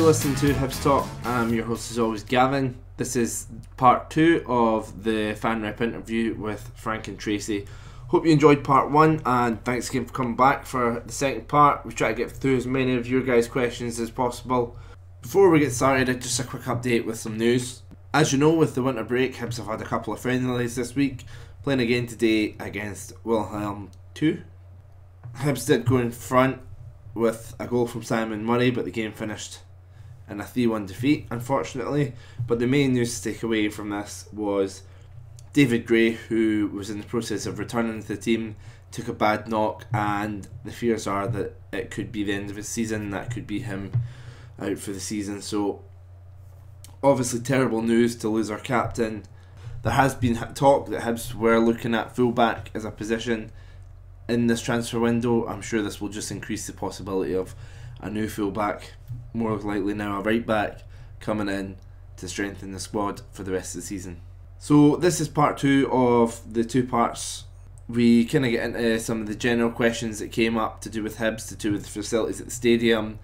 listening to Hibs Talk. I'm your host as always, Gavin. This is part 2 of the fan rep interview with Frank and Tracey. Hope you enjoyed part 1 and thanks again for coming back for the second part. We try to get through as many of your guys' questions as possible. Before we get started, just a quick update with some news. As you know, with the winter break, Hibs have had a couple of friendlies this week, playing again today against Wilhelm II. Hibs did go in front with a goal from Simon Murray, but the game finished in a 3-1 defeat, unfortunately. But the main news to take away from this was David Gray, who was in the process of returning to the team, took a bad knock, and the fears are that it could be the end of his season. That could be him out for the season. So obviously terrible news to lose our captain. There has been talk that Hibs were looking at fullback as a position in this transfer window. I'm sure this will just increase the possibility of a new fullback, more likely now a right back, coming in to strengthen the squad for the rest of the season. So this is part 2 of the 2 parts. We kind of get into some of the general questions that came up to do with Hibs, to do with the facilities at the stadium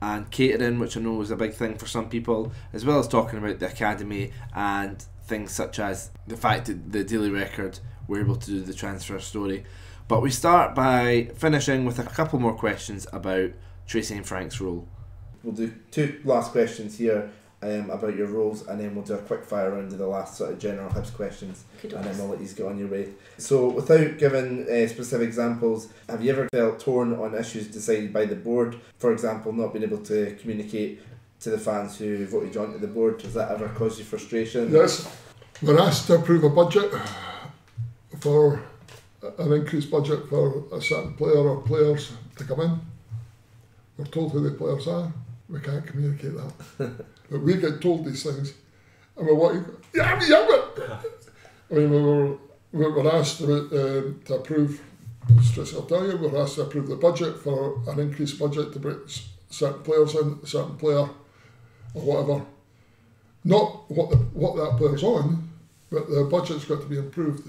and catering, which I know is a big thing for some people, as well as talking about the academy and things such as the fact that the Daily Record were able to do the transfer story. But we start by finishing with a couple more questions about Tracey and Frank's role. We'll do 2 last questions here about your roles, and then we'll do a quick fire round of the last sort of general Hibs questions, and then we'll let you get on your way. So without giving specific examples, have you ever felt torn on issues decided by the board? For example, not being able to communicate to the fans who voted you onto the board. Has that ever caused you frustration? Yes, we're asked to approve a budget for an increased budget for a certain player or players to come in. We're told who the players are. We can't communicate that. But we get told these things. And we're what? Yeah, but I mean, we were asked to approve, I'll tell you, we were asked to approve the budget for an increased budget to bring certain players in, a certain player or whatever. Not what that player's on, but the budget's got to be improved.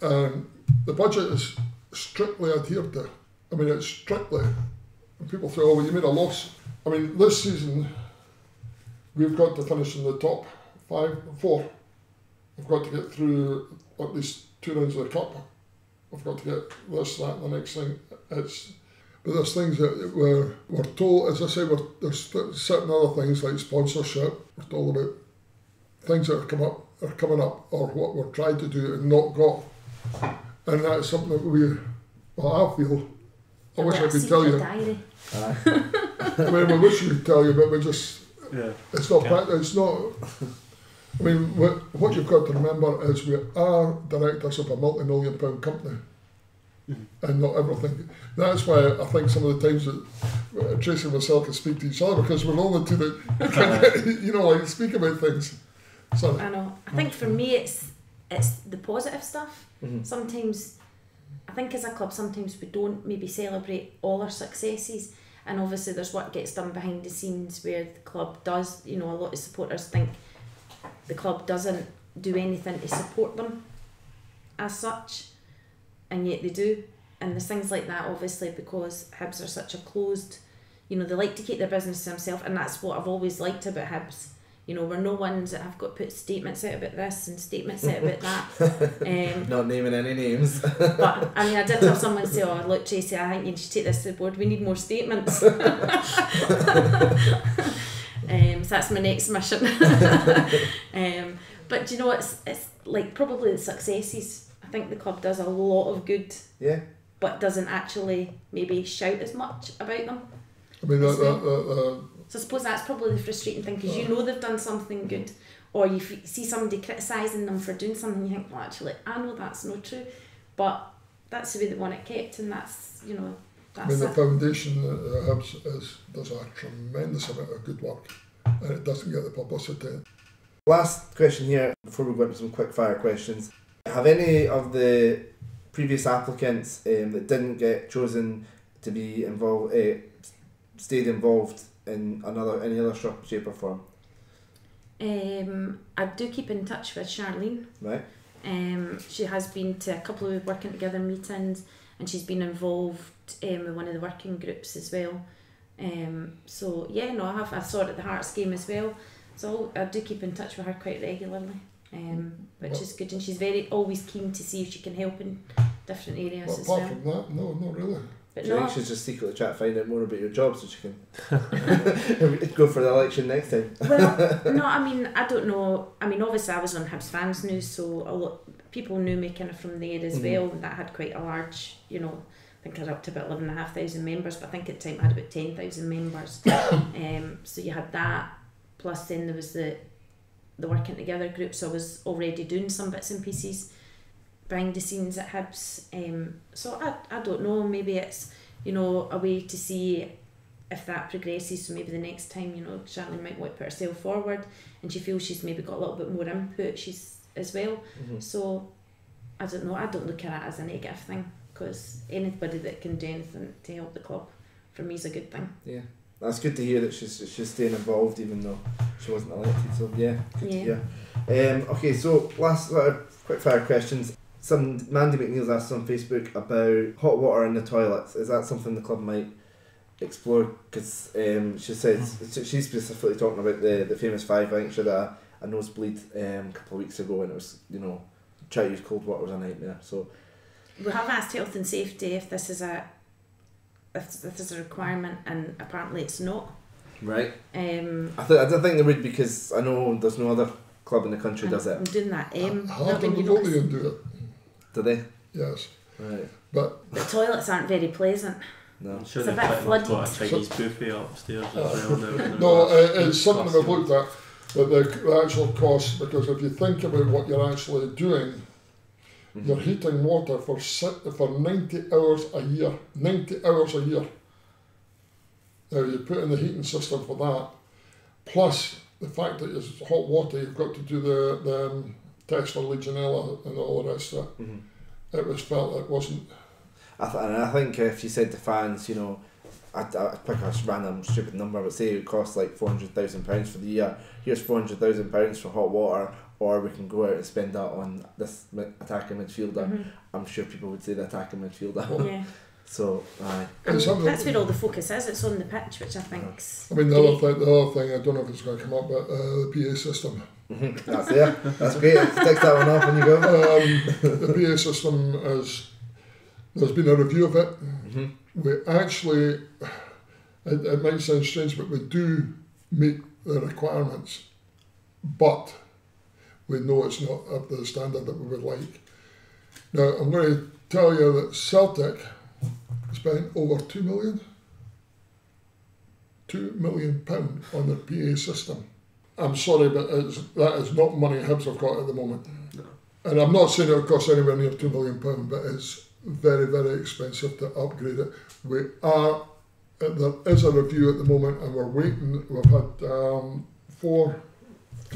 The budget is strictly adhered to. I mean, it's strictly. And people say, oh, well, you made a loss. I mean, this season, we've got to finish in the top 4. We've got to get through at least 2 rounds of the cup. We've got to get this, that, and the next thing. But there's things that we're told, as I say, there's certain other things like sponsorship. We're told about things that are coming up, or what we're trying to do and not got. And that's something that I feel, I wish I could tell you. I mean, I wish we could tell you, but we just, it's not practical, it's not, I mean, what you've got to remember is we are directors of a multi-million-pound company, and not everything. That's why I think some of the times that Tracey and myself can speak to each other, because we're the only two that can, like speak about things. So, I know. I think for me it's the positive stuff. Sometimes, I think as a club, sometimes we don't maybe celebrate all our successes, and obviously there's what gets done behind the scenes where the club does, a lot of supporters think the club doesn't do anything to support them as such, and yet they do. And there's things like that, obviously, because Hibs are such a closed, they like to keep their business to themselves, and that's what I've always liked about Hibs. We're no ones that have got to put statements out about this and statements out about that. Not naming any names. But, I mean, I did have someone say, oh, look, Tracey, I think you should take this to the board. We need more statements. So that's my next mission. But, it's like probably the successes. I think the club does a lot of good, but doesn't actually maybe shout as much about them. I mean, so I suppose that's probably the frustrating thing, because they've done something good, or you see somebody criticising them for doing something, you think, well, actually, I know that's not true, but that's the way they want it kept, and that's, that's I mean, the foundation that Hibs does a tremendous amount of good work, and it doesn't get the publicity. Last question here, before we go into some quick fire questions. Have any of the previous applicants that didn't get chosen to be involved, stayed involved in any other shape or form? I do keep in touch with Charlene. Right. She has been to a couple of working together meetings, and she's been involved with one of the working groups as well. So yeah, no, I saw it at the Hearts game as well. So I do keep in touch with her quite regularly, which is good, and she's always keen to see if she can help in different areas as well. Apart from that, no, not really. But Do you think she's just secretly trying to find out more about your job so she can go for the election next time? Well, no, I mean, I don't know. I mean, obviously I was on Hibs Fans News, so a lot people knew me kind of from there as well. That had quite a large, I think I was up to about 11,500 members, but I think at the time I had about 10,000 members. So you had that, plus then there was the Working Together group, so I was already doing some bits and pieces behind the scenes at Hibs. So I don't know, maybe it's, a way to see if that progresses, so maybe the next time, Charlie might want to put herself forward and she feels she's maybe got a little bit more input as well. So I don't know, I don't look at it as a negative thing, because anybody that can do anything to help the club for me is a good thing. Yeah, that's good to hear that she's staying involved even though she wasn't elected, so yeah, good to hear. Okay, so last quick fire questions. Mandy McNeil's asked on Facebook about hot water in the toilets. Is that something the club might explore? Because she says she's specifically talking about the famous five. I think she had a nosebleed a couple of weeks ago, and it was try to use cold water was a nightmare. So we have asked Health and Safety if this is a requirement, and apparently it's not. Right. I don't think there would, because I know there's no other club in the country does it. I'm doing that. Hartlepool do it. Do they? Yes. Right. But the toilets aren't very pleasant. No. I'm sure It's a they've bit got a flooded. Chinese buffet upstairs as well. no, it's something I've looked at. But the actual cost, because if you think about what you're actually doing, you're heating water for 90 hours a year. 90 hours a year. Now you put in the heating system for that, plus the fact that it's hot water, you've got to do the test for Legionella and all the rest of it. It was felt it wasn't. I think if you said to fans, I'd pick a random stupid number, but say it would cost like £400,000 for the year. Here's £400,000 for hot water, or we can go out and spend that on this attacking midfielder. I'm sure people would say the attacking midfielder. Yeah. So, that's where all the focus is. It's on the pitch, which I think's. I mean, the other thing, I don't know if it's going to come up, but the PA system. That's great. Take that one off when you go. The PA system there's been a review of it. We actually, it might sound strange, but we do meet the requirements, but we know it's not up to the standard that we would like. Now, I'm going to tell you that Celtic spent over £2 million on their PA system. I'm sorry, but that is not money Hibs have got at the moment. No. And I'm not saying it will cost anywhere near £2 million, but it's very, very expensive to upgrade it. There is a review at the moment, and we're waiting. We've had 3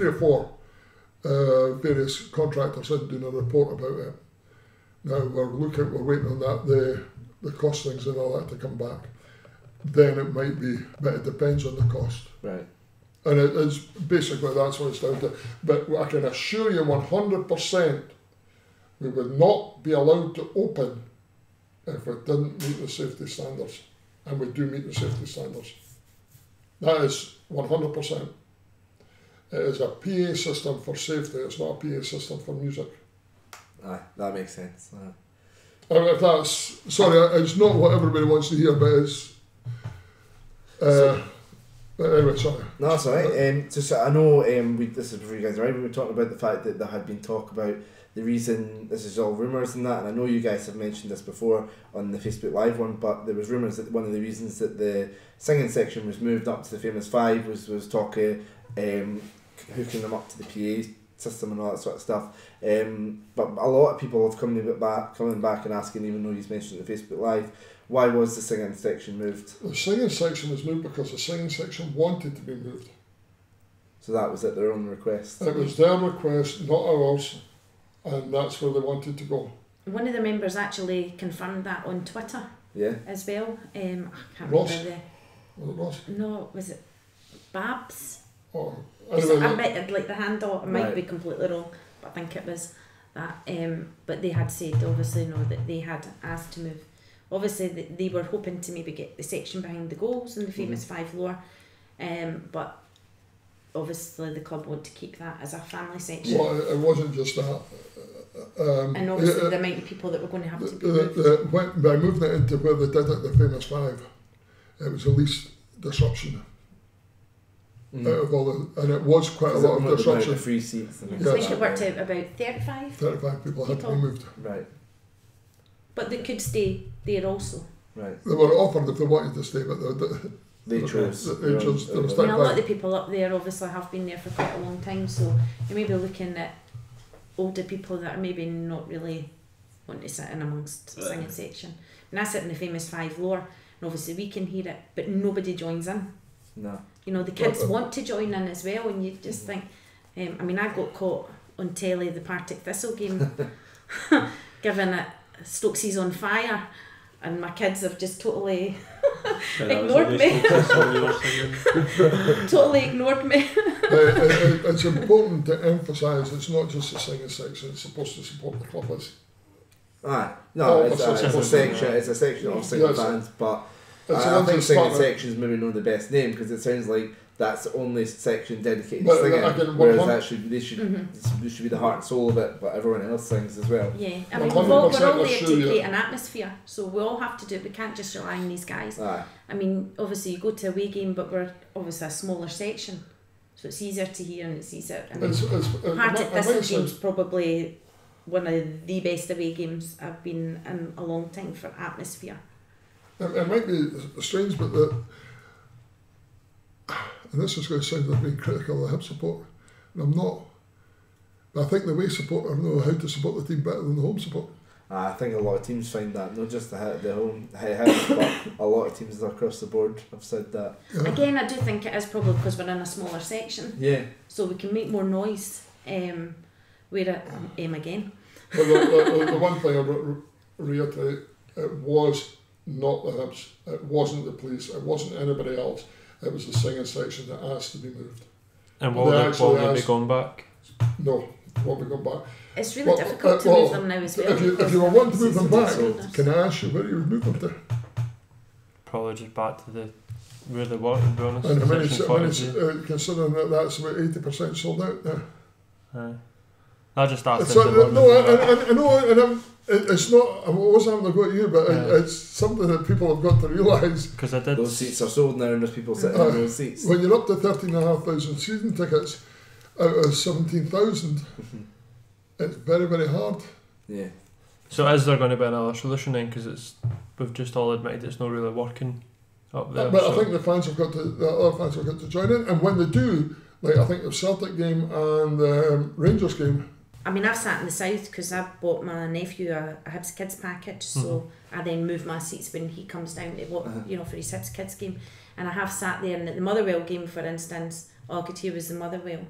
or 4 various contractors in doing a report about it. Now we're waiting on that, the costings and all that to come back. Then it might be, but it depends on the cost. Right. And it is basically, that's what it's down to. But I can assure you 100% we would not be allowed to open if we didn't meet the safety standards. And we do meet the safety standards. That is 100%. It is a PA system for safety, it's not a PA system for music. Aye, that makes sense. If that's, sorry, it's not what everybody wants to hear, but it's... But anyway, sorry. No, that's alright. Just I know this is before you guys arrived. We were talking about the fact that there had been talk about the reason this is all rumours and that, and I know you guys have mentioned this before on the Facebook Live one, but there was rumours that one of the reasons that the singing section was moved up to the famous 5 was talk hooking them up to the PA system and all that sort of stuff. But a lot of people have coming back and asking, even though you mentioned the Facebook Live, why was the singing section moved? The singing section was moved because the singing section wanted to be moved. So that was at their own request? It was their request, not ours, and that's where they wanted to go. One of the members actually confirmed that on Twitter. Yeah. As well. I can't Ross? remember Was it Ross? No, was it Babs? Oh, I anyway, might like the handle. I might be completely wrong, but I think it was that. But they had said obviously that they had asked to move obviously they were hoping to maybe get the section behind the goals and the famous 5 lower, but obviously the club want to keep that as a family section. Well, it wasn't just that. And obviously the amount of people that were going to have to be moved. By moving it into where they did it, the famous 5, it was the least disruption out of all the, and it was quite a lot of disruption. Free seats. I think it worked out about 35. 35 people had to be moved. Right. But they could stay there also. Right. They were offered if they wanted to stay, but They chose. They chose. There was I mean, a lot of the 35. people up there obviously have been there for quite a long time, so you may be looking at older people that are maybe not really wanting to sit in amongst the singing section. And I sit in the famous 5 lower, and obviously we can hear it, but nobody joins in. No. You know, the kids want to join in as well, and you just think, I mean, I got caught on telly, the Partick Thistle game, giving it Stokesy's on fire, and my kids have just totally ignored me. Totally ignored me. It's important to emphasise it's not just a singing section, it's supposed to support the club. No, it's a section of singing fans, but I think singing section is maybe not the best name because it sounds like that's the only section dedicated to singing, whereas that should be the heart and soul of it, but everyone else sings as well. Yeah, I mean, we're all there to create an atmosphere, so we all have to do it. We can't just rely on these guys. I mean, obviously you go to a away game, but we're obviously a smaller section, so it's easier to hear and it's easier. I mean, Partick Thistle game's probably one of the best away games I've been in a long time for atmosphere. It might be strange, but and this is going to sound like being critical of the Hibs support, and I'm not, but I think the away supporter know how to support the team better than the home support. I think a lot of teams find that, not just the home Hibs, but a lot of teams across the board have said that. Yeah. Again, I do think it is probably because we're in a smaller section. Yeah. So we can make more noise. Again. But the one thing I reiterate, it was not the Hibs, it wasn't the police, it wasn't anybody else. It was the singing section that asked to be moved. And will they be going back? No, won't be going back. It's really difficult to move them now as well. If you were wanting to move them back, can I ask you where you would move them to? Probably just back to where they were, to be honest. And considering that that's about 80% sold out now. I just asked it's it's not, I wasn't having to go at you, but it's something that people have got to realise. Because I did. Those seats are sold now and there's people sitting in those seats. When you're up to 13,500 season tickets out of 17,000, it's very, very hard. Yeah. So is there going to be another solution then? Because we've just all admitted it's not really working up there. But I think the other fans have got to join in, and when they do, like I think the Celtic game and the Rangers game. I mean, I've sat in the south because I bought my nephew a Hibs Kids package, so I then move my seats when he comes down to for his Hibs Kids game, and I have sat there. And at the Motherwell game, for instance, all I could hear was the Motherwell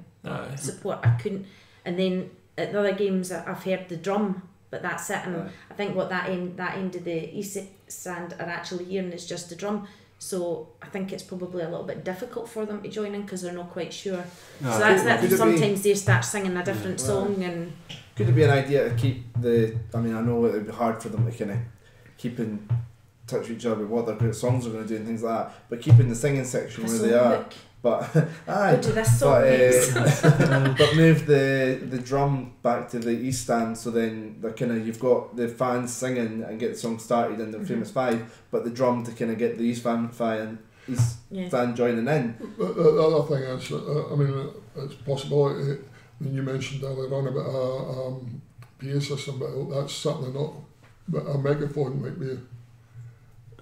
support. I couldn't, and then at the other games, I've heard the drum, but that's it. And I think what that end of the east stand are actually hearing is just the drum. So I think it's probably a little bit difficult for them to join in because they're not quite sure. So that's sometimes they start singing a different song. And could it be an idea to keep I know it would be hard for them to kind of keep in touch with each other with what their great songs are going to do and things like that, but keeping the singing section where they are. But do this song but move the drum back to the east stand, so then you've got the fans singing and get the song started in the famous 5, but the drum to kind of get the east fan joining in. The other thing is, it's possible. You mentioned earlier on about a PA system, but that's certainly not. But a megaphone might be.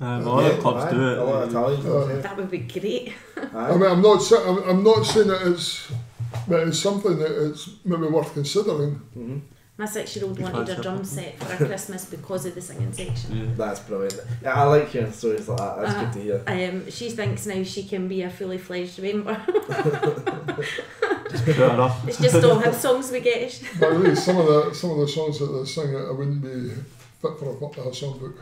A lot of clubs do it. A lot of Italian clubs. That would be great. I mean, I'm not saying that it's something that it's maybe worth considering. My 6-year-old wanted a drum set for her Christmas because of the singing section. Yeah. That's brilliant. Yeah, I like hearing stories like that. That's good to hear. She thinks now she can be a fully fledged member. Fair enough. It's just all Hibs songs we get. But really, some of the songs that they sing, I wouldn't be fit for a songbook.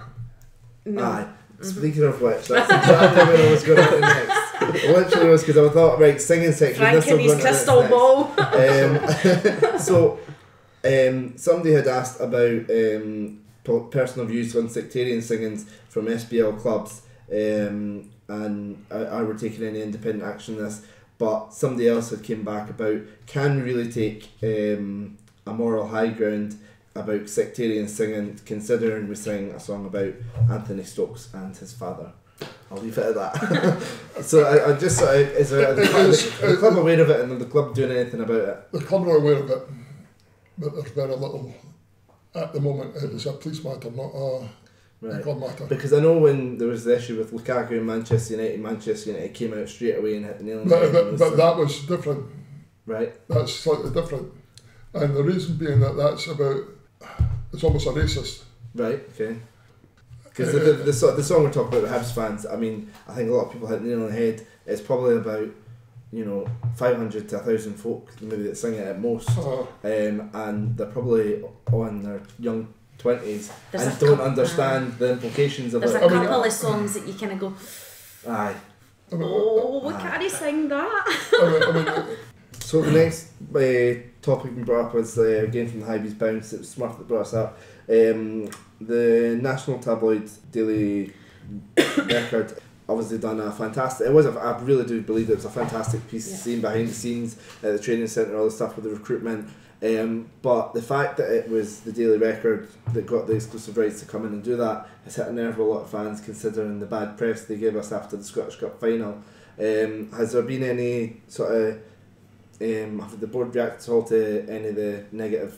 No. Aye. Speaking of which, that's exactly where I was going to next. Literally was because I thought, right, singing section. Frank and his crystal ball. So, somebody had asked about personal views on sectarian singings from SBL clubs, and I were taking any independent action on this, but somebody else had came back about, can we really take a moral high ground about sectarian singing, considering we sing a song about Anthony Stokes and his father? I'll leave it at that. So I just is the club aware of it, and the club doing anything about it? The club are aware of it, but there's very little at the moment. It is a police matter, not a club matter. Because I know when there was the issue with Lukaku and Manchester United came out straight away and hit the nail on the head. But that was different. Right. That's slightly different, and the reason being that that's about, it's almost a racist. Right. Okay. Because the song we're talking about, the Hibs fans, I mean, I think a lot of people hit the nail on the head. It's probably about, 500 to 1,000 folk maybe that sing it at most, and they're probably on their young 20s and don't understand the implications of it. There's a couple of songs that you kind of go, aye. Can he sing that? So the next topic we brought up was again from the Hibs Bounce. It was Smurf that brought us up. The national tabloid Daily Record obviously done a fantastic. I really do believe it was a fantastic piece of scene behind the scenes at the training centre, all the stuff with the recruitment. But the fact that it was the Daily Record that got the exclusive rights to come in and do that has hit a nerve with a lot of fans, considering the bad press they gave us after the Scottish Cup final. Has there been any sort of have the board reacted at all to any of the negative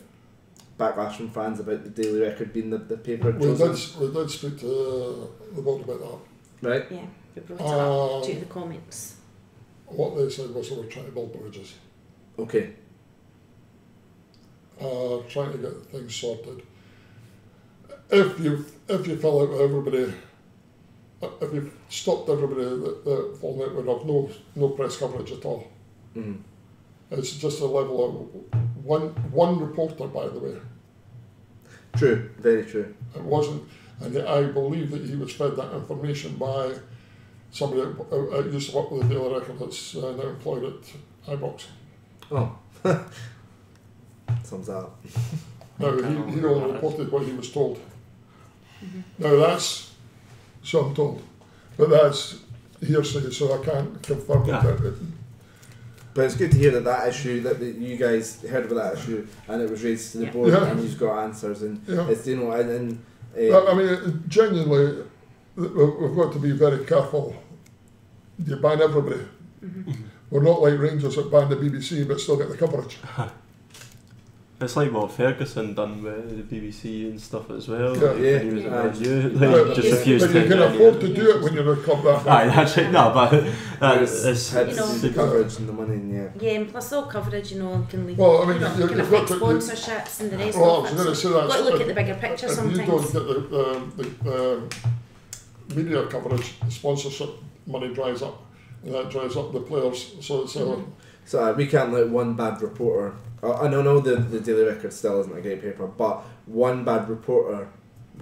backlash from fans about the Daily Record being the paper chosen? We did speak to the board about that. Right. Yeah, we brought it up due to the comments. What they said was they were trying to build bridges. Okay. Trying to get things sorted. If you fell out with everybody, if you stopped everybody that falling out, would have no press coverage at all. Mm. It's just a level of one reporter, by the way. True, very true. It wasn't, and I believe that he was fed that information by somebody that used to work with the Daily Record that's now employed at iBox. Oh, sums that up. No, he only reported what he was told. Mm-hmm. Now that's, so I'm told, but that's hearsay, so I can't confirm it. But it's good to hear that issue, that you guys heard about that issue and it was raised to the board and you've got answers, and it's, I mean, genuinely, we've got to be very careful. You ban everybody. Mm-hmm. We're not like Rangers that ban the BBC but still get the coverage. It's like what Ferguson done with the BBC and stuff as well. Yeah. When he was just refused but you can afford to do it when you're a club that big. Aye, that's right. No, but it's the coverage and the money, Yeah, and plus all coverage, can lead. Well, I mean, can affect sponsorships and the rest of it. I was going to say that. Got to look at the bigger picture sometimes. If you don't get the media coverage, the sponsorship money dries up, and that dries up the players. So it's so we can't let one bad reporter. I know the Daily Record still isn't a great paper, but one bad reporter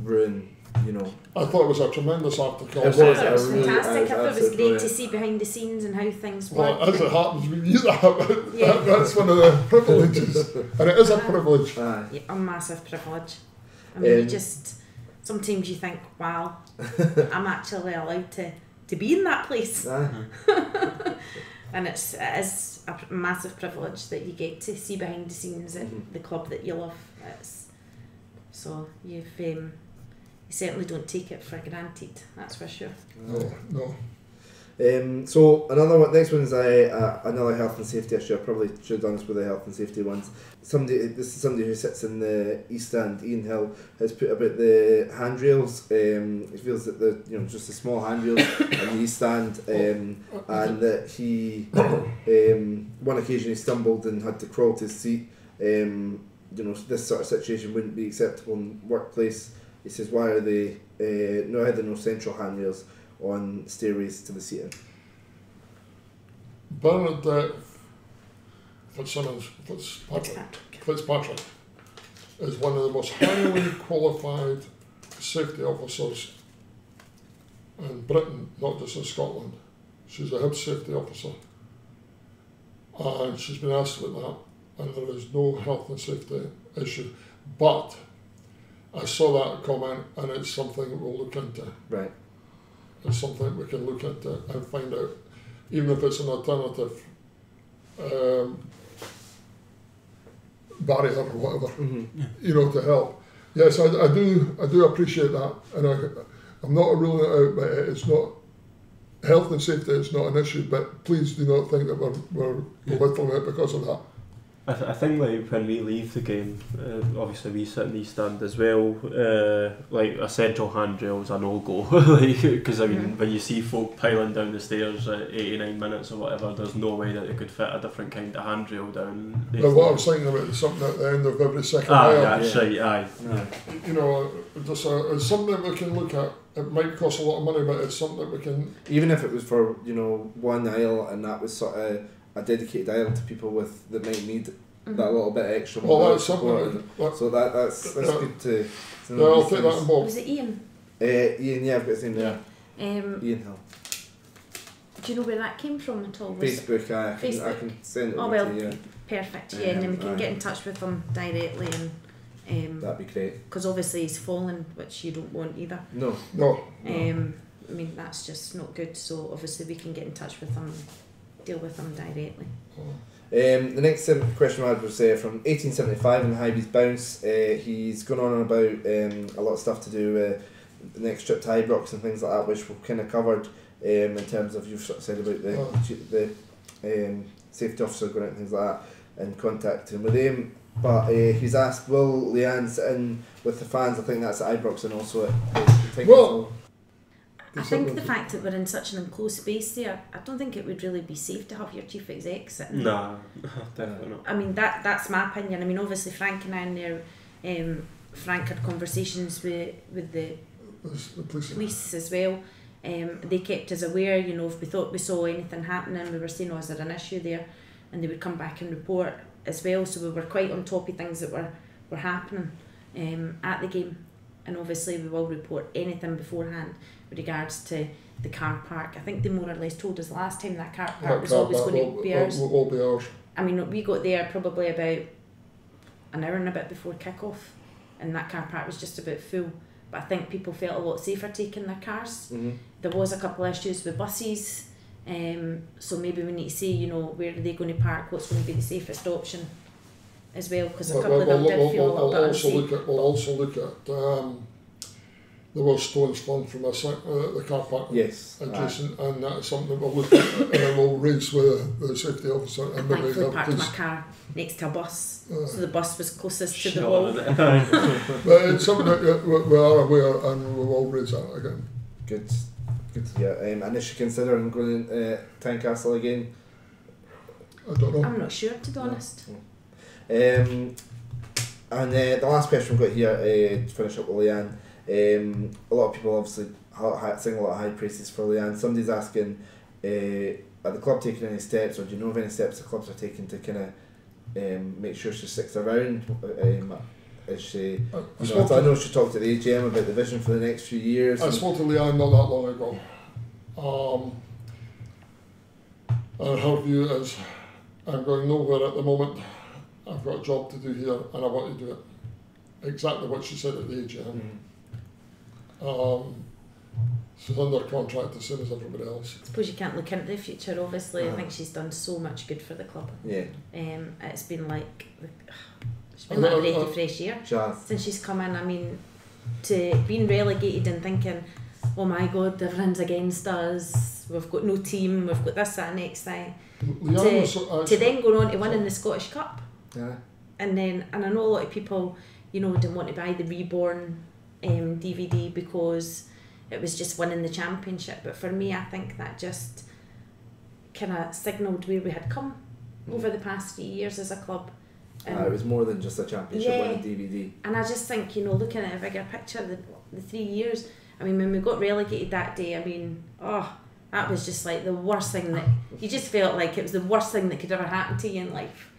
ruin, I thought it was a tremendous article. It was fantastic. I thought it was great to see behind the scenes and how things work. Well, as it happens, we knew that's one of the privileges, and it is a privilege. A massive privilege. I mean, you just sometimes you think, wow, I'm actually allowed to be in that place. And it is a massive privilege that you get to see behind the scenes at the club that you love. So you certainly don't take it for granted, that's for sure. No. So another one. Next one is another health and safety issue. I probably should have done this with the health and safety ones. This is somebody who sits in the East Stand, Ian Hill, has put about the handrails. He feels that just the small handrails in the East Stand, and that he one occasion he stumbled and had to crawl to his seat. This sort of situation wouldn't be acceptable in the workplace. He says, why are they no central handrails on stairways to the seating? Bernadette Fitzpatrick is one of the most highly qualified safety officers in Britain, not just in Scotland. She's a Hibs safety officer, and she's been asked about that, and there is no health and safety issue. But I saw that comment, and it's something that we'll look into. Right. It's something we can look into and find out, even if it's an alternative barrier or whatever, you know, to help. Yes, I do appreciate that, and I'm not ruling it out, but it's not health and safety. It's not an issue, but please do not think that we're belittling it because of that. I think like when we leave the game, obviously we sit in the stand as well. Like a central handrail is a no-go, because I mean when you see folk piling down the stairs at 89 minutes or whatever, there's no way that they could fit a different kind of handrail down. But what I was thinking about is something at the end of every second Aye, mile. that's right. Aye. You know, just it's something that we can look at. It might cost a lot of money, but it's something that we can. Even if it was for, you know, one aisle, and that was sort of a dedicated aisle to people that might need that little bit extra. Well, that's support. something. So that's good to Yeah, I'll take that on board. Was it Ian? Ian, yeah, I've got his name there. Um, Ian Hill. do you know where that came from at all? Was it- Facebook, I Facebook? can send it Oh over well, to you. perfect. Yeah, and then we can Aye. get in touch with them directly, and That'd be great. because obviously he's fallen, which you don't want either. No. I mean that's just not good. So obviously we can get in touch with them, and deal with them directly. The next question I had was from 1875 in Hibs Bounce. He's gone on about a lot of stuff to do with the next trip to Ibrox and things like that, which we've kind of covered in terms of, you've sort of said about the safety officer going out and things like that and contacting with him. But he's asked, will Leanne sit in with the fans? I think that's at Ibrox and also at Well, I think the fact that we're in such an enclosed space there, I don't think it would really be safe to have your chief exec sitting there. Nah, definitely not. I mean that's my opinion. I mean obviously Frank and I in there, Frank had conversations with the police as well. They kept us aware, you know, if we saw anything happening, we were saying, oh, is there an issue there? And they would come back and report as well, so we were quite on top of things that were happening at the game. And obviously we will report anything beforehand with regards to the car park. I think they more or less told us last time that car park was always going to be ours. Will be ours. I mean, we got there probably about an hour and a bit before kick-off, and that car park was just about full. But I think people felt a lot safer taking their cars. There was a couple of issues with buses, so maybe we need to see, you know, where are they going to park, what's going to be the safest option as well, because a couple of them did feel a little bit unsafe. We'll also look at there was stones flung from the car park adjacent, and that's something that we'll look at and then we'll raise with the safety officer. I And maybe thankfully parked my car next to a bus, so the bus was closest to the Sure. wall. but it's something that we are aware, and we will raise that again. Good to hear. And is she considering going Tynecastle again? I don't know. I'm not sure, to be honest. And the last question we've got here, to finish up with Leanne, a lot of people obviously sing a lot of high praises for Leanne. Somebody's asking, are the club taking any steps, or do you know of any steps the clubs are taking to kind of make sure she sticks around? Is she? I know she talked at the AGM about the vision for the next few years. I spoke to Leanne not that long ago. And her view is, I'm going nowhere at the moment. I've got a job to do here, and I want to do it. Exactly what she said at the AGM. She's under contract the same as everybody else. I suppose you can't look into the future, obviously. I think she's done so much good for the club. Yeah. It's been like a breath of fresh air since she's come in. I mean, to being relegated and thinking, oh my God, everyone's against us, we've got no team, we've got this, that, next thing. To then go on to winning the Scottish Cup. Yeah. And I know a lot of people, you know, didn't want to buy the Reborn DVD because it was just winning the championship, but for me I think that just kind of signalled where we had come over the past few years as a club. It was more than just a championship winning DVD. And I just think, you know, looking at a bigger picture, the 3 years, I mean, when we got relegated that day, I mean, that was just like the worst thing that, you just felt like it was the worst thing that could ever happen to you in life.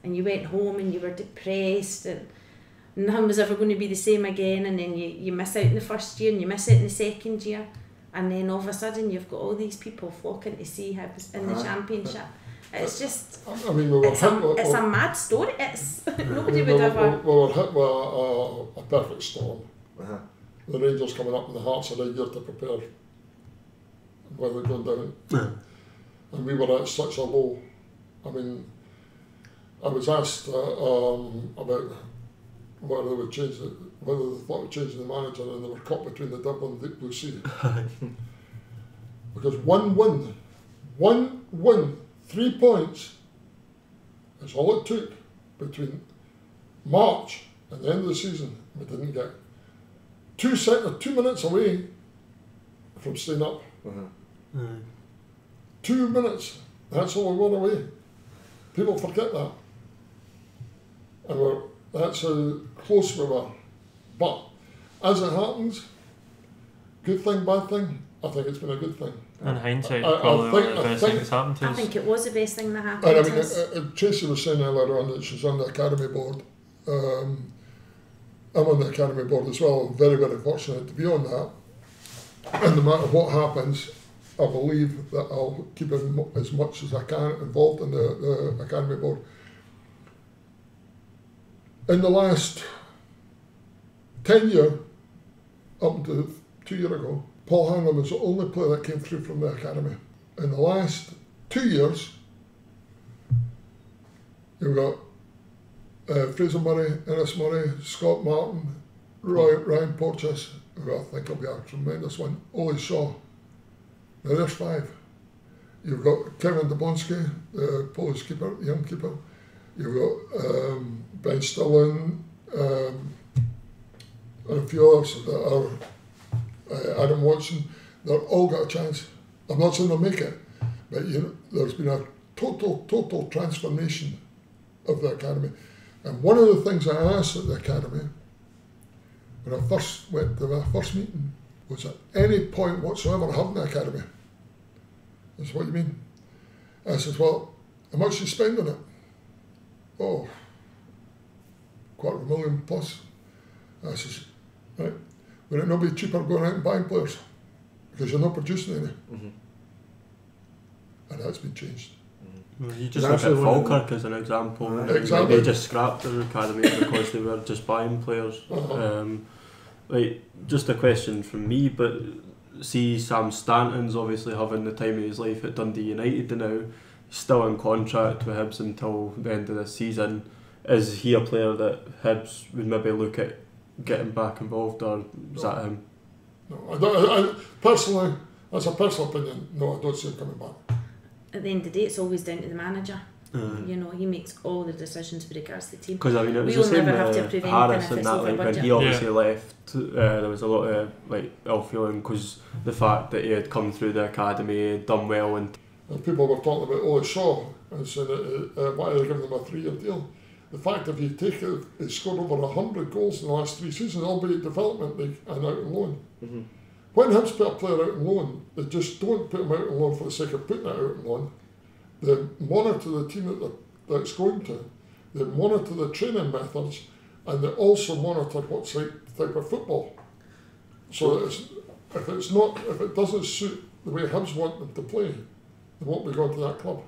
And you went home and you were depressed and nothing was ever going to be the same again, and then you miss out in the first year and you miss out in the second year, and then all of a sudden you've got all these people flocking to see Hibs in the championship. It's just, I mean, it's a mad story. Nobody would ever. We were hit with a perfect storm. Uh-huh. The Rangers coming up in the Hearts of the year to prepare while they're going down. And we were at such a low. I mean, I was asked about whether they would change it, whether they thought of changing the manager, and they were caught between the devil and the deep blue sea. Because one win, 3 points, is all it took between March and the end of the season. We didn't get 2 minutes away from staying up. 2 minutes, that's all we won away. People forget that. And that's how close we were. But as it happens, good thing, bad thing, I think it's been a good thing. In hindsight, probably one of the best things that's happened to us. I think it was the best thing that happened And I to mean, us. Tracey was saying earlier on that she's on the Academy board. I'm on the Academy board as well. I'm very, very fortunate to be on that. And no matter what happens, I believe that I'll keep as much as I can involved in the Academy board. In the last 10 years, up to 2 years ago, Paul Hanlon was the only player that came through from the Academy. In the last 2 years, you've got Fraser Murray, Ennis Murray, Scott Martin, Ryan Porteous, who I think will be a tremendous one, Ollie Shaw. Now there's 5. You've got Kevin Dobonski, the Polish keeper, young keeper. You've got Ben Stillen, and a few others that are Adam Watson. They've all got a chance. I'm not saying they'll make it, but there's been a total transformation of the Academy. And one of the things I asked at the Academy, when I first went to my first meeting, was at any point whatsoever having the Academy. That's what you mean. I said, well, how much are you spending it? Oh, $250,000 plus. I says, right, would it not be cheaper going out and buying players? Because you're not producing any. Mm-hmm. And that's been changed. Well, you just look at Falkirk as an example. Exactly. They just scrapped their academy because they were just buying players. Just a question from me, but see Sam Stanton's obviously having the time of his life at Dundee United now. He's still in contract with Hibs until the end of the season. Is he a player that Hibs would maybe look at getting back involved, or is that him? No, I personally, that's a personal opinion. No, I don't see him coming back. At the end of the day, it's always down to the manager. You know, he makes all the decisions with regards to the team. Because I mean, it was We'll the same never have to approve Harris anything and if it's that. over Like when budget. he obviously left, there was a lot of like ill feeling because the fact that he had come through the academy, had done well, and People were talking about Ollie Shaw and saying why are they giving them a 3-year deal? The fact if you take it, he scored over 100 goals in the last 3 seasons, albeit development league and out on loan. Mm-hmm. When Hibs put a player out on loan, they just don't put him out on loan for the sake of putting it out on loan. They monitor the team that it's going to. They monitor the training methods, and they also monitor what type of football. So if it doesn't suit the way Hibs want them to play, they won't be going to that club.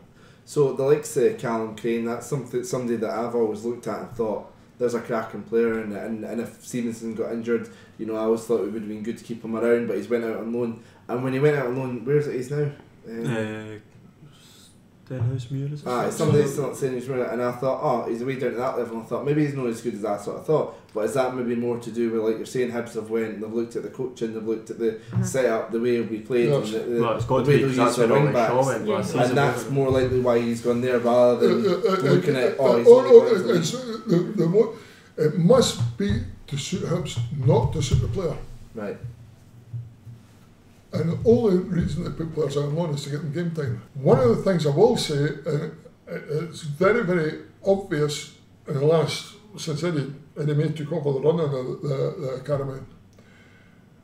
So the likes of Callum Crane, that's somebody that I've always looked at and thought there's a cracking player, and if Stevenson got injured, I always thought it would have been good to keep him around, but he's went out on loan. And when he went out on loan, where's it he's now? Denhousemuir, is it? It's somebody's still not saying he's running, and I thought, he's way down to that level. I thought maybe he's not as good as I sort of thought. But is that maybe more to do with, like you're saying, Hibs have went, they've looked at the coaching, they've looked at the setup, the way he'll be played, Yes. and Well, it's got the to way be they'll use their wing backs. And that's more likely why he's gone there rather than looking at he's it must be to suit Hibs, not to suit the player. right. And the only reason they put players out on loan is to get them game time. One of the things I will say, and it's very, very obvious in the last, since Eddie May took over the running of the academy,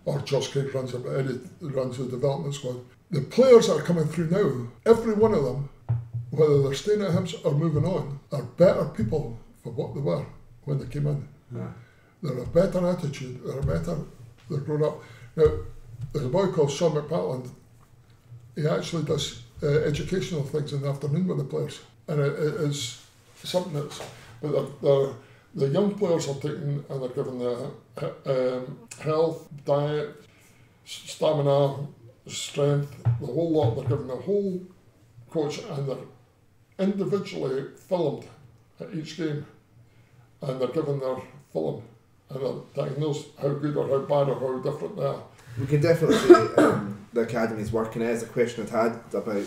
or Josh Craig runs it, but Eddie runs the development squad. The players that are coming through now, every one of them, whether they're staying at Hibs or moving on, are better people for what they were when they came in. Yeah. They're a better attitude, they're grown up. Now, there's a boy called Sean McPatland. He actually does educational things in the afternoon with the players, and it is something that's. But the young players are taken and they're given the health, diet, stamina, strength, the whole lot. They're given the whole coach and they're individually filmed at each game, and they're given their film and they're diagnosed how good or how bad or how different they are. We can definitely say the academy's working. It is a question I'd had about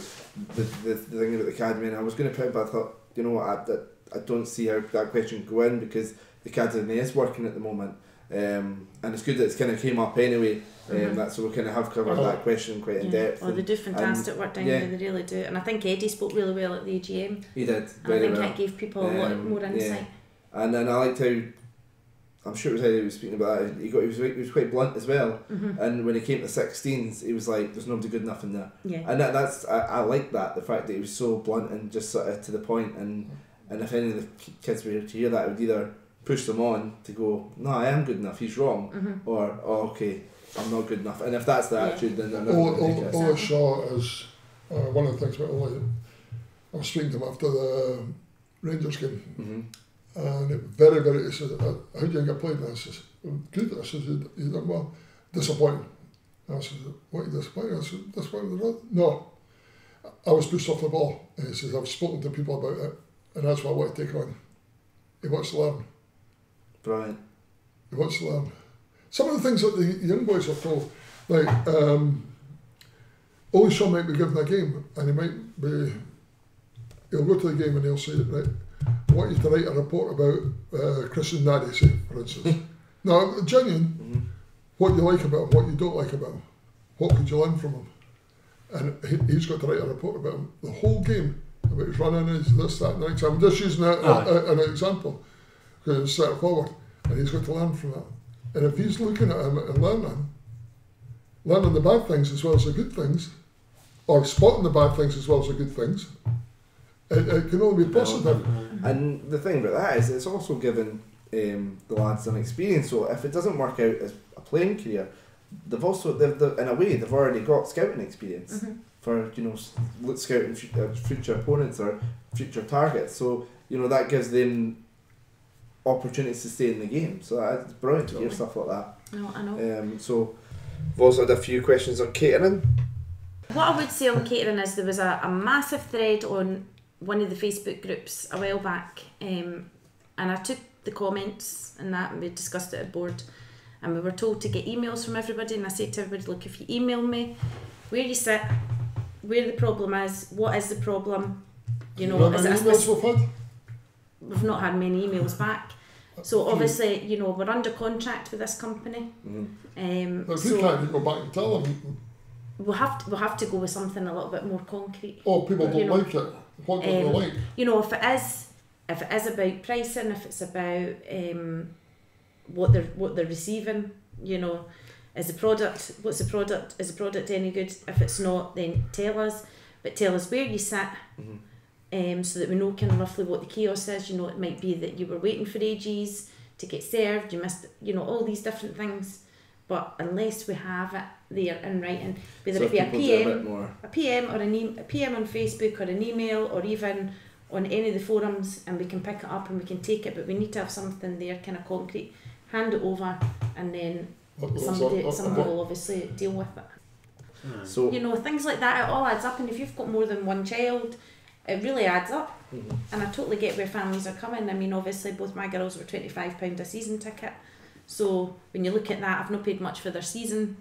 the thing about the academy, and I was going to put it, but I thought, you know what, I don't see how that question could go in, because the academy is working at the moment, and it's good that it's kind of came up anyway. So we kind of have covered that question quite in depth. Well, they do fantastic work down there, they really do. And I think Eddie spoke really well at the AGM. He did. And I think it gave people a lot more insight. And then I liked how, I'm sure it was how he was speaking about it, he was quite blunt as well. And when he came to 16s, he was like, there's nobody good enough in there. And I like that, the fact that he was so blunt and just sort of to the point, and if any of the kids were to hear that, it would either push them on to go, no, I am good enough, he's wrong, or, oh, okay, I'm not good enough. And if that's the attitude, then they're not going to take it. Ola Shaw is one of the things about Ola. I was speaking to him after the Rangers game, and it very, he said, how do you get played? And I said, good. I said, you done well. Disappointing. And I said, what are you disappointed? I said, disappointed? No, I was pushed off the ball. And he says, I've spoken to people about it, and that's what I want to take on. He wants to learn. Right. He wants to learn. Some of the things that the young boys are told, like, Ola Shaw might be given a game, and he'll go to the game and he'll say, right, I want you to write a report about Chris and Naddy, say, for instance. Now, genuine, what you like about him, what you don't like about him, what could you learn from him? And he's got to write a report about him, the whole game, about his running, his this, that, and the next. I'm just using an example, because it's set forward, and he's got to learn from that. And if he's looking at him and learning the bad things as well as the good things, or spotting the bad things as well as the good things, it can only be positive. And the thing about that is it's also given the lads some experience. So if it doesn't work out as a playing career, they've in a way they've already got scouting experience for scouting future opponents or future targets. So that gives them opportunities to stay in the game. So it's brilliant to hear stuff like that. No, I know. So we've also had a few questions on catering. What I would say on catering is there was a massive thread on one of the Facebook groups a while back, and I took the comments and that, and we discussed it at board, and we were told to get emails from everybody, and I said to everybody, look, if you email me where you sit, where the problem is, what is the problem, is it we've not had many emails back. So obviously, we're under contract with this company. If you can't go back and tell them, we'll have to go with something a little bit more concrete. Oh, people don't like it. What do they like? If it is about pricing, if it's about what they're receiving, is the product any good? If it's not, then tell us. But tell us where you sit. So that we know kind of roughly what the chaos is. It might be that you were waiting for ages to get served, you missed, all these different things. But unless we have it there in writing, whether it be a PM or a PM on Facebook or an email or even on any of the forums, and we can pick it up and we can take it, but we need to have something there, kind of concrete, hand it over, and then somebody will obviously deal with it. So things like that, it all adds up, and if you've got more than one child, it really adds up. And I totally get where families are coming. I mean, obviously both my girls were £25 a season ticket, so when you look at that, I've not paid much for their season,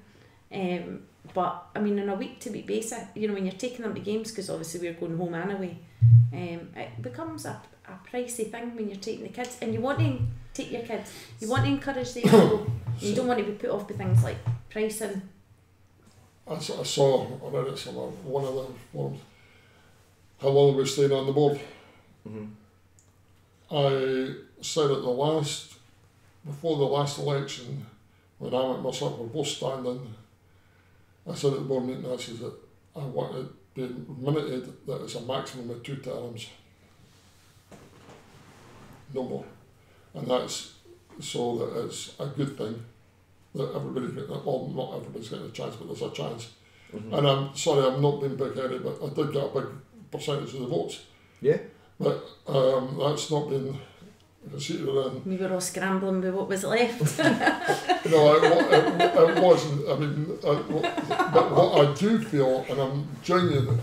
but I mean, on a week to week basis, when you're taking them to games, because obviously we're going home anyway, it becomes a pricey thing when you're taking the kids, and you want to take your kids, you want to encourage them to go, you don't want to be put off by things like pricing. I read it somewhere, one of the forums, how long are we staying on the board? I said before the last election, when I went myself, we're both standing, I said at the board meeting, I said that I want it to be minuted that it's a maximum of 2 terms. No more. And that's so that it's a good thing that not everybody's getting a chance, but there's a chance. And I'm sorry, I'm not being big-headed, but I did get a big percentage of the votes. Yeah. But that's not been We were all scrambling with what was left. No, it wasn't. I mean, but what I do feel, and I'm genuine,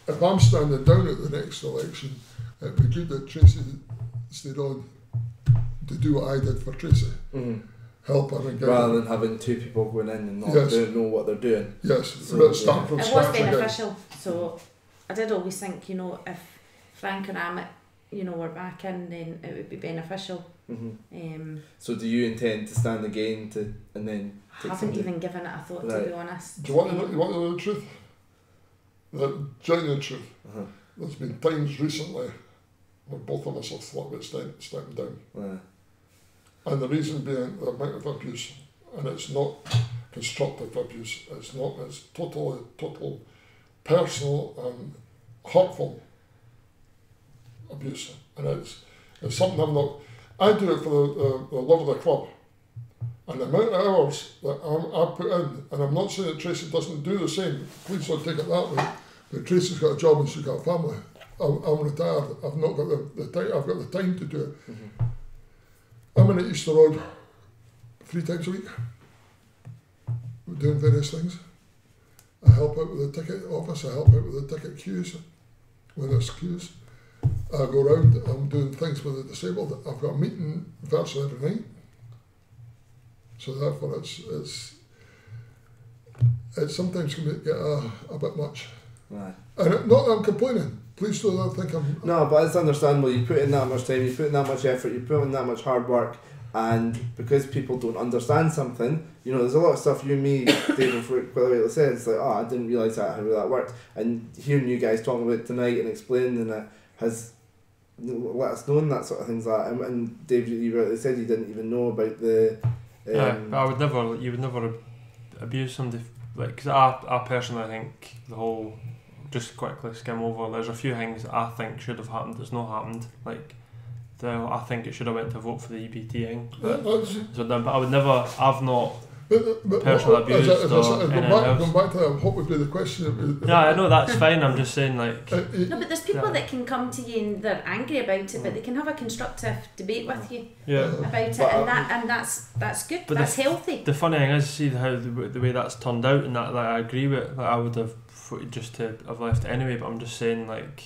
if I'm standing down at the next election, it'd be good that Tracey stayed on to do what I did for Tracey. Help her and rather than having two people going in and not know what they're doing. Yes, so, start from it scratch was beneficial. Again. So I did always think, you know, if Frank and Amit, you know, were back in, then it would be beneficial. So do you intend to stand again and then? I haven't even given it a thought, to be honest. Do you want to know the truth? The genuine truth. There's been times recently where both of us have thought about stepping down. And the reason being the amount of abuse, and it's not constructive abuse, it's total personal and hurtful abuse. And it's something I do it for the love of the club. And the amount of hours that I put in, and I'm not saying that Tracey doesn't do the same, please don't take it that way, but Tracey's got a job and she's got a family. I'm retired, I've not got the time, I've got the time to do it. I'm in at Easter Road 3 times a week. We're doing various things. I help out with the ticket office, I help out with the ticket queues, when there's queues. I go around, I'm doing things with the disabled. I've got a meeting virtually every night. So therefore it's sometimes can get a bit much. Right. And not that I'm complaining. Please don't think I'm... No, but it's understandable. You put in that much time, you put in that much effort, you put in that much hard work, and because people don't understand something, you know, there's a lot of stuff you and me, David, quite rightly said, it's like, oh, I didn't realise how that worked. And hearing you guys talking about it tonight and explaining it has let us know that sort of things like that. And Dave, you rightly said you didn't even know about the... but you would never abuse somebody, like, because I personally think the whole... Just quickly skim over. There's a few things that I think should have happened that's not happened. Like, I think it should have went to vote for the EBT thing. But I would never. I've not personally abused or anything else. Going back to that, what would be the question? Yeah, I know that's fine. I'm just saying, like. No, but there's people that can come to you and they're angry about it, but they can have a constructive debate with you about it, and that's good. But that's healthy. The funny thing is, see how the way that's turned out, and that I agree with. Like, I would have just to have left it anyway, but I'm just saying, like.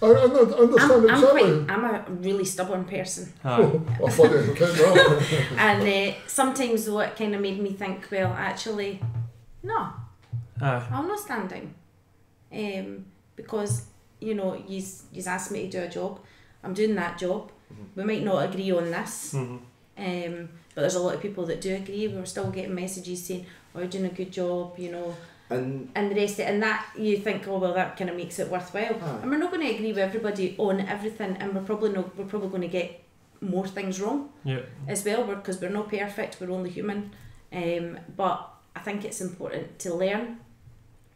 I understand exactly. I'm a really stubborn person. And sometimes though it kind of made me think, well, actually, no, I'm not standing. Because, you know, you's asked me to do a job. I'm doing that job. We might not agree on this. But there's a lot of people that do agree. We're still getting messages saying, oh, you're doing a good job, you know. And the rest of it, and that you think, oh well, that kind of makes it worthwhile. And we're not going to agree with everybody on everything, and we're probably going to get more things wrong as well, because we're not perfect, we're only human. But I think it's important to learn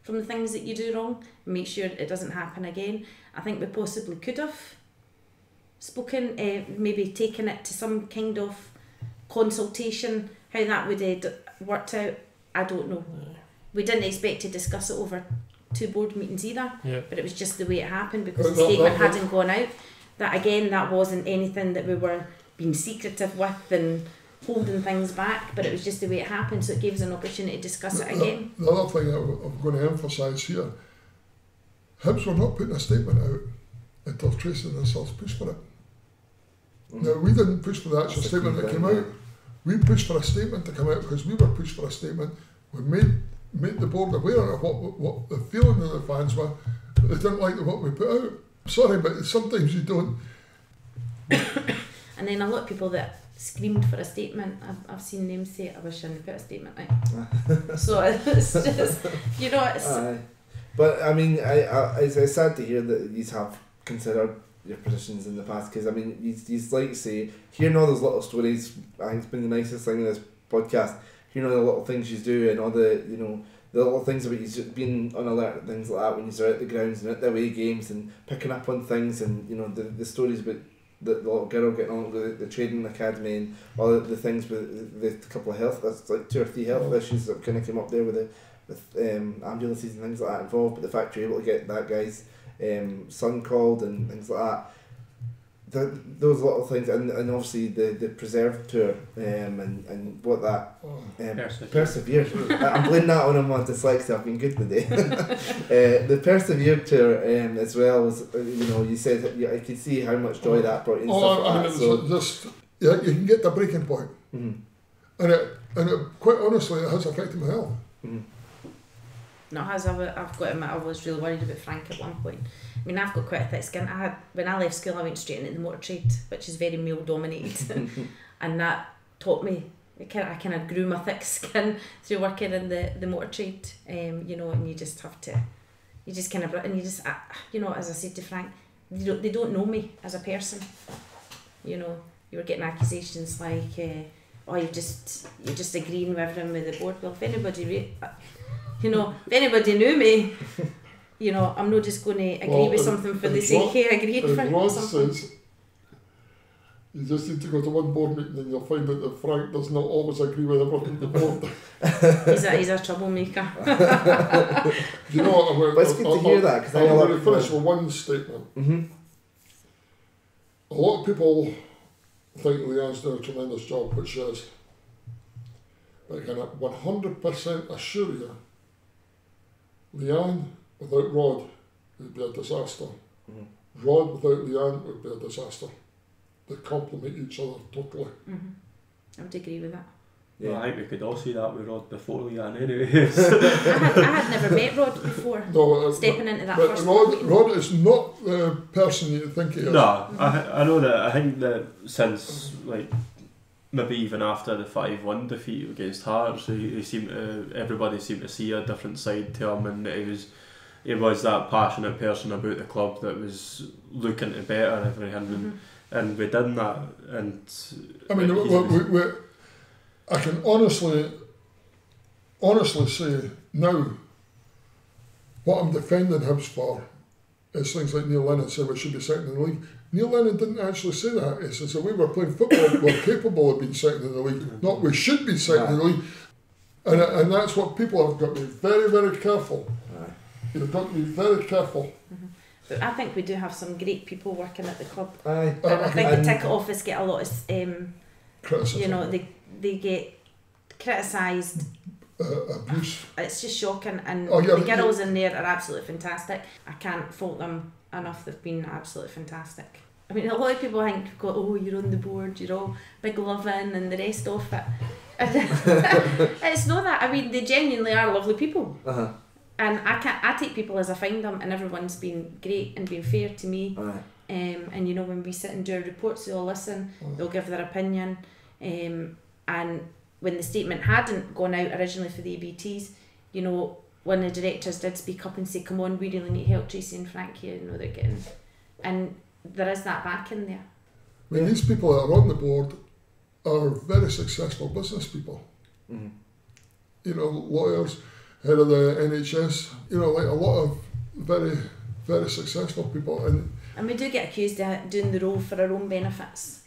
from the things that you do wrong and make sure it doesn't happen again. I think we possibly could have spoken, maybe taken it to some kind of consultation. How that would have worked out, I don't know. We didn't expect to discuss it over 2 board meetings either, but it was just the way it happened because the statement hadn't gone out. That again, that wasn't anything that we were being secretive with and holding things back, but it was just the way it happened, so it gave us an opportunity to discuss it again. The other thing I'm going to emphasise here, Hibs were not putting a statement out until Tracey and themselves pushed for it. Now, we didn't push for the actual statement that came out. We pushed for a statement to come out because we were pushed for a statement. We made the board aware of what the feeling of the fans were, but they didn't like what we put out. Sorry, but sometimes you don't. And then a lot of people that screamed for a statement, I've seen them say, I wish I hadn't put a statement out. So it's just, you know, it's... But I mean, it's sad to hear that you have considered your positions in the past, because I mean, you like to say, hearing all those little stories, I think it's been the nicest thing in this podcast. You know, the little things you do and all the, you know, the little things about you being on alert and things like that when you're at the grounds and at the away games and picking up on things, and you know the stories about the little girl getting on with the trading academy and all the things with the couple of health, that's like 2 or 3 health issues that kind of came up there with ambulances and things like that involved, but the fact you're able to get that guy's son called and things like that, those little things, and obviously the Preserve tour, and what that Persevere. I'm blaming that on my dyslexia. I've been good today. The Persevere tour as well was, you said I could see how much joy that brought in. You can get the breaking point, and it quite honestly it has affected my health. No, it has. I've got to admit, I was really worried about Frank at one point. I mean, I've got quite a thick skin. When I left school, I went straight into the motor trade, which is very male dominated, and that taught me. I kind of grew my thick skin through working in the motor trade. And you just have to, as I said to Frank, they don't know me as a person. You were getting accusations like, you're just agreeing with everything with the board. Well, if anybody knew me, I'm not just going to agree with something for the sake of agreeing for something. Says, you just need to go to one board meeting and you'll find out that Frank does not always agree with everything the board. He's a troublemaker. Do you know what? But it's good to hear that, because I'm going to finish with one statement. A lot of people think Leanne's doing a tremendous job, which she is. But I can 100% assure you, Leanne without Rod would be a disaster. Rod without Leanne would be a disaster. They complement each other totally. I would agree with that. Yeah, I think we could all see that with Rod before Leanne anyway. I had never met Rod before, stepping into that first Rod is not the person you think he is. No, I know that. I think that since, maybe even after the 5-1 defeat against Hearts, everybody seemed to see a different side to him, and he was that passionate person about the club that was looking to better everything, and we done that. And I mean, I can honestly say now, what I'm defending Hibs for is things like Neil Lennon said we should be second in the league. Neil Lennon didn't actually say that. He says that we were playing football, we're capable of being second in the league, not we should be second in the league. And that's what people have got to be very, very careful. You've got to be very careful. But I think we do have some great people working at the club. I think the ticket office get a lot of criticism. They get criticised. Abuse. It's just shocking, and the girls in there are absolutely fantastic. I can't fault them enough. They've been absolutely fantastic. I mean, a lot of people think, you're on the board, you're all big loving and the rest of it. It's not that. I mean, they genuinely are lovely people. And I take people as I find them, and everyone's been great and been fair to me. And when we sit and do our reports, they'll listen, they'll give their opinion. And when the statement hadn't gone out originally for the ABTs, one of the directors did speak up and say, come on, we really need help, Tracey and Frank here, they're getting... And there is that back in there. I mean, these people that are on the board are very successful business people. Lawyers, head of the NHS, a lot of very, very successful people. And we do get accused of doing the role for our own benefits.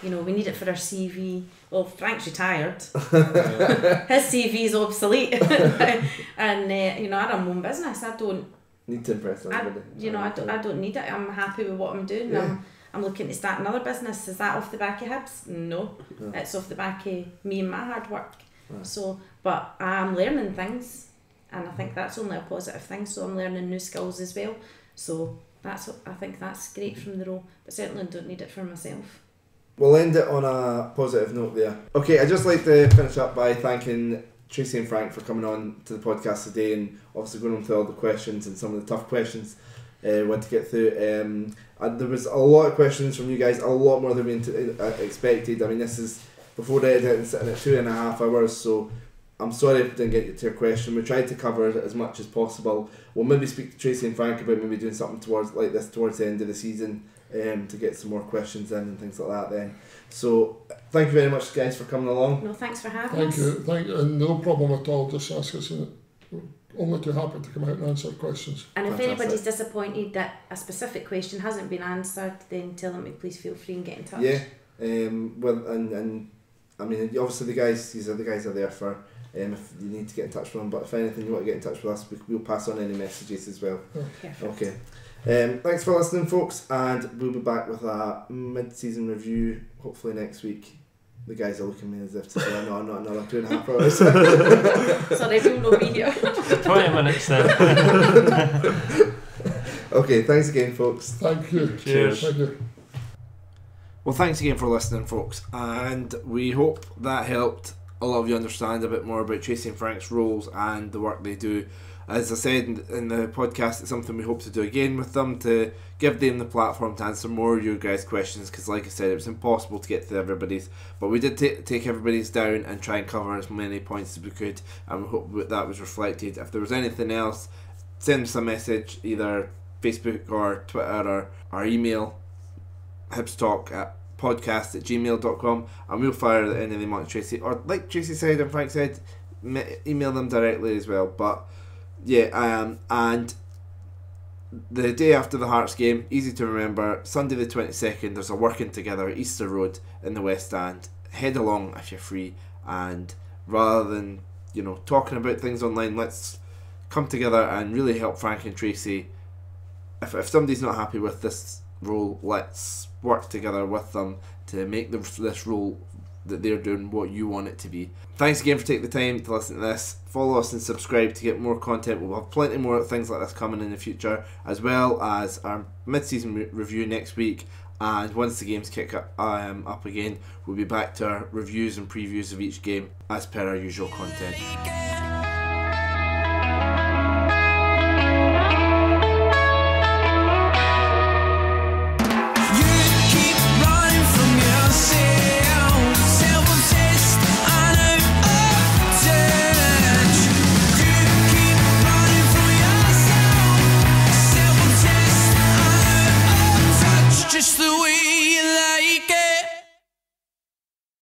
We need it for our CV. Well, Frank's retired. His CV is obsolete. And, I run my own business. I don't need to impress everybody. I don't need it. I'm happy with what I'm doing. Yeah. I'm looking to start another business. Is that off the back of Hibs? No. It's off the back of me and my hard work. So, but I'm learning things, and I think that's only a positive thing. So I'm learning new skills as well. So I think that's great from the role, but certainly don't need it for myself. We'll end it on a positive note there. Okay, I'd just like to finish up by thanking Tracey and Frank for coming on to the podcast today, and obviously going on through all the questions and some of the tough questions we had to get through. There was a lot of questions from you guys, a lot more than we expected. I mean, this is before the edit and sitting at 2.5 hours, so I'm sorry if we didn't get to your question. We tried to cover it as much as possible. We'll maybe speak to Tracey and Frank about maybe doing something towards the end of the season, to get some more questions in and things like that then. So thank you very much, guys, for coming along. No, thanks for having us. Thank you, and no problem at all. Just ask us. We're only too happy to come out and answer questions. And if anybody's disappointed that a specific question hasn't been answered, then tell them to please feel free and get in touch. Yeah, well, and I mean, obviously the guys are there for if you need to get in touch with them. But if anything you want to get in touch with us, we'll pass on any messages as well. Perfect. Okay. Thanks for listening, folks, and we'll be back with a mid-season review hopefully next week. The guys are looking at me as if to say, no, not another 2.5 hours. Sorry, we'll not be here. 20 minutes then. Okay, thanks again, folks. Thank you. Cheers. Thank you. Well, thanks again for listening, folks, and we hope that helped a lot of you understand a bit more about Tracey and Frank's roles and the work they do. As I said in the podcast, it's something we hope to do again with them, to give them the platform to answer more of your guys' questions, because like I said, it was impossible to get to everybody's, but we did take everybody's down and try and cover as many points as we could, and we hope that was reflected. If there was anything else, send us a message, either Facebook or Twitter or our email, hibstalk@podcast@gmail.com, and we'll fire any of them on Tracey, or like Tracey said and Frank said, email them directly as well. But yeah, and the day after the Hearts game, easy to remember, Sunday the 22nd, there's a working together at Easter Road in the West Stand. Head along if you're free, and rather than talking about things online, let's come together and really help Frank and Tracey. If somebody's not happy with this role, let's work together with them to make this role that they're doing what you want it to be. Thanks again for taking the time to listen to this. Follow us and subscribe to get more content. We'll have plenty more things like this coming in the future, as well as our mid-season review next week. And once the games kick up again, we'll be back to our reviews and previews of each game as per our usual content.